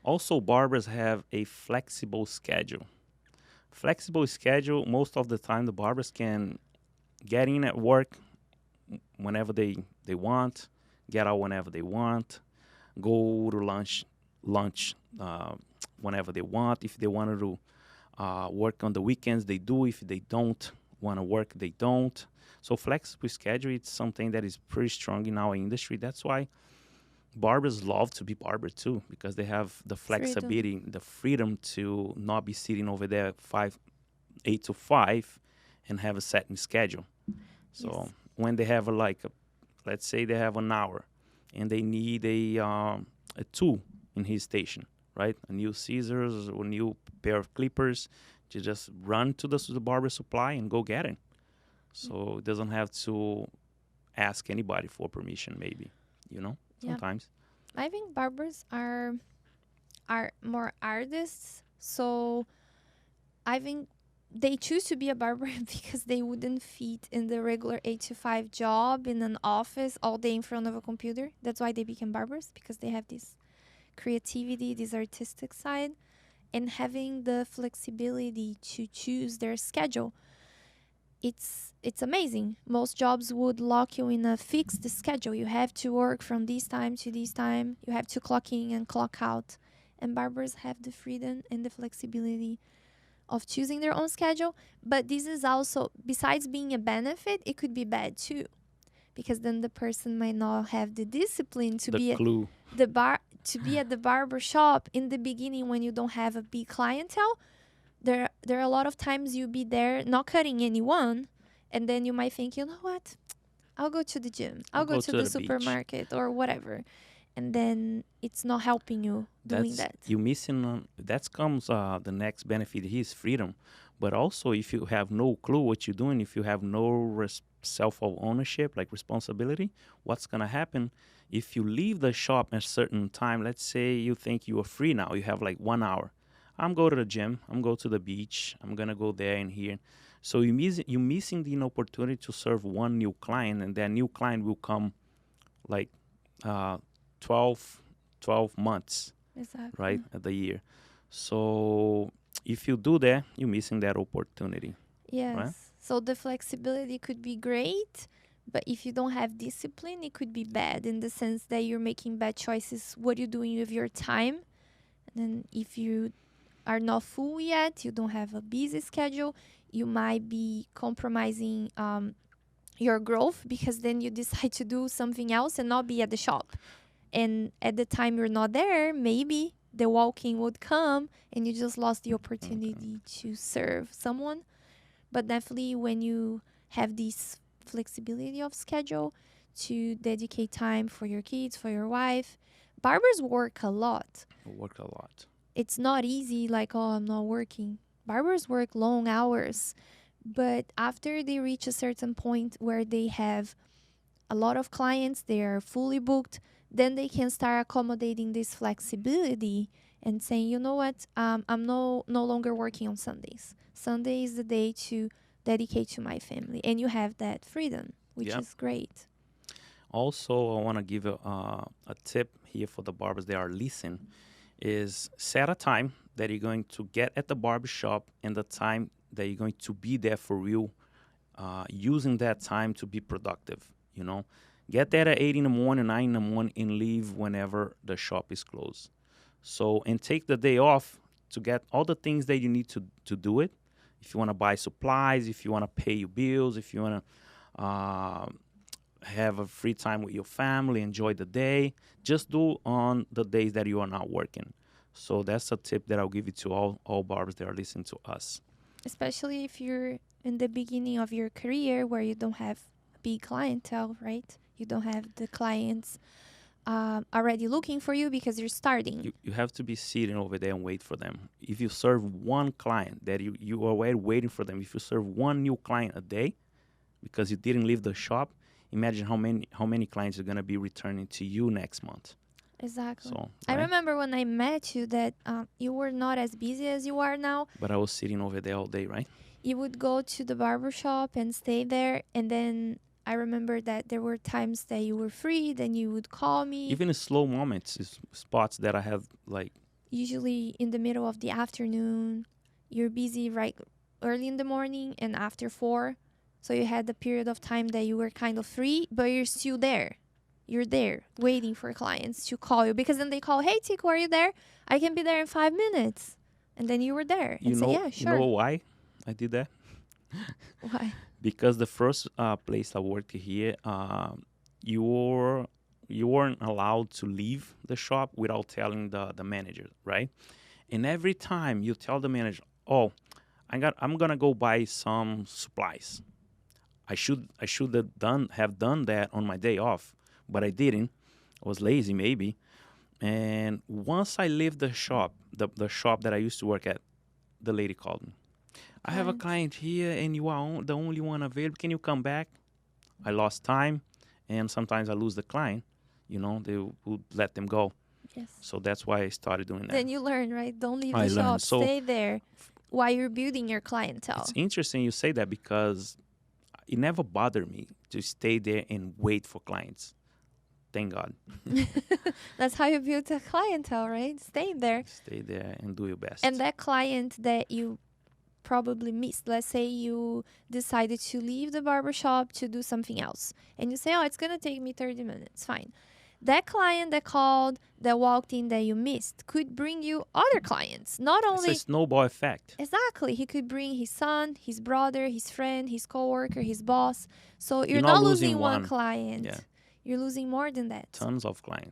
Also, barbers have a flexible schedule. Flexible schedule, most of the time, the barbers can get in at work whenever they want, get out whenever they want, go to lunch whenever they want. If they want to work on the weekends, they do. If they don't want to work, they don't. So flexible schedule, it's something that is pretty strong in our industry. That's why barbers love to be barber too, because they have the Freedom. flexibility, the freedom to not be sitting over there 8 to 5 and have a set schedule. So Yes. when they have let's say they have an hour and they need a tool in his station, right? A new scissors or new pair of clippers, to just run to the barber supply and go get it. So it doesn't have to ask anybody for permission, maybe, Yeah. sometimes. I think barbers are more artists, so I think they choose to be a barber because they wouldn't fit in the regular 8 to 5 job in an office all day in front of a computer. That's why they became barbers, because they have this creativity, this artistic side, and having the flexibility to choose their schedule. It's amazing. Most jobs would lock you in a fixed schedule. You have to work from this time to this time. You have to clock in and clock out. And barbers have the freedom and the flexibility of choosing their own schedule. But this is also, besides being a benefit, it could be bad too, because then the person might not have the discipline to The be at clue. the bar to be at the barber shop in the beginning when you don't have a big clientele. There are a lot of times you be there not cutting anyone, and then you might think, you know what, I'll go to the gym, I'll I'll go go to to the the beach. supermarket or whatever, and then it's not helping you doing That's that. you missing on. That comes the next benefit is freedom, but also if you have no clue what you're doing, if you have no self of ownership, like responsibility, what's gonna happen if you leave the shop at a certain time? Let's say you think you are free now, you have like 1 hour. I'm go to the gym. I'm go to the beach. I'm gonna go there and here. So you missing the opportunity to serve one new client, and that new client will come like uh, 12, 12 months, right, Exactly. at the year. So if you do that, you're missing that opportunity, right? Yes. So the flexibility could be great, but if you don't have discipline, it could be bad in the sense that you're making bad choices. What you're doing with your time, and then if you are not full yet, you don't have a busy schedule, you might be compromising your growth, because then you decide to do something else and not be at the shop. And at the time you're not there, maybe the walking would come and you just lost the Okay. opportunity to serve someone. But definitely when you have this flexibility of schedule to dedicate time for your kids, for your wife, barbers work a lot. Work a lot. It's not easy like, oh, I'm not working. Barbers work long hours, but after they reach a certain point where they have a lot of clients, they are fully booked, then they can start accommodating this flexibility and saying, you know what, I'm no longer working on Sundays. Sunday is the day to dedicate to my family, and you have that freedom, which Yeah. is great. Also, I want to give a tip here for the barbers that are listening is set a time that you're going to get at the barber shop and the time that you're going to be there for real, using that time to be productive, Get there at 8 in the morning, 9 in the morning, and leave whenever the shop is closed. So, and take the day off to get all the things that you need to do it. If you want to buy supplies, if you want to pay your bills, if you want to have a free time with your family, enjoy the day, just do on the days that you are not working. So that's a tip that I'll give you to all barbers that are listening to us. Especially if you're in the beginning of your career where you don't have a big clientele, right? You don't have the clients already looking for you because you're starting. You have to be sitting over there and wait for them. If you serve one client that you are already waiting for them, if you serve one new client a day because you didn't leave the shop, imagine how many clients are gonna be returning to you next month. Exactly. So I right, remember when I met you that you were not as busy as you are now. but I was sitting over there all day, right? You would go to the barber shop and stay there, and then I remember that there were times that you were free, then you would call me. Even in slow moments, is spots that I have like usually in the middle of the afternoon. You're busy right early in the morning and after 4. So you had the period of time that you were kind of free, but you're still there. You're there waiting for clients to call you, because then they call, "Hey, Tico, are you there? I can be there in 5 minutes." And then you were there and say, "Yeah, You know sure." why I did that? Why? Because the first place I worked here, you were you weren't allowed to leave the shop without telling the manager, right? And every time you tell the manager, "Oh, I'm gonna go buy some supplies," I should have done that on my day off, but I didn't. I was lazy maybe. And once I left the shop, the shop that I used to work at, the lady called me. "I have a Client. client here, and you are the only one available. Can you come back?" I lost time, and sometimes I lose the client. They would let them go. Yes. So that's why I started doing that. Then you learn, right? Don't leave I the learned. shop. So Stay there while you're building your it's clientele. interesting you say that, because it never bothered me to stay there and wait for clients. Thank God. That's how you build a clientele, right? Stay there. Stay there and do your best. And that client that you probably missed, let's say you decided to leave the barbershop to do something else, and you say, "Oh, it's going to take me 30 minutes." Fine. That client that called, that walked in, that you missed, could bring you other clients. Not It's a only snowball effect. exactly, he could bring his son, his brother, his friend, his coworker, his boss. So You're you're not not losing losing one one. client. Yeah. You're losing more than that. Tons of clients.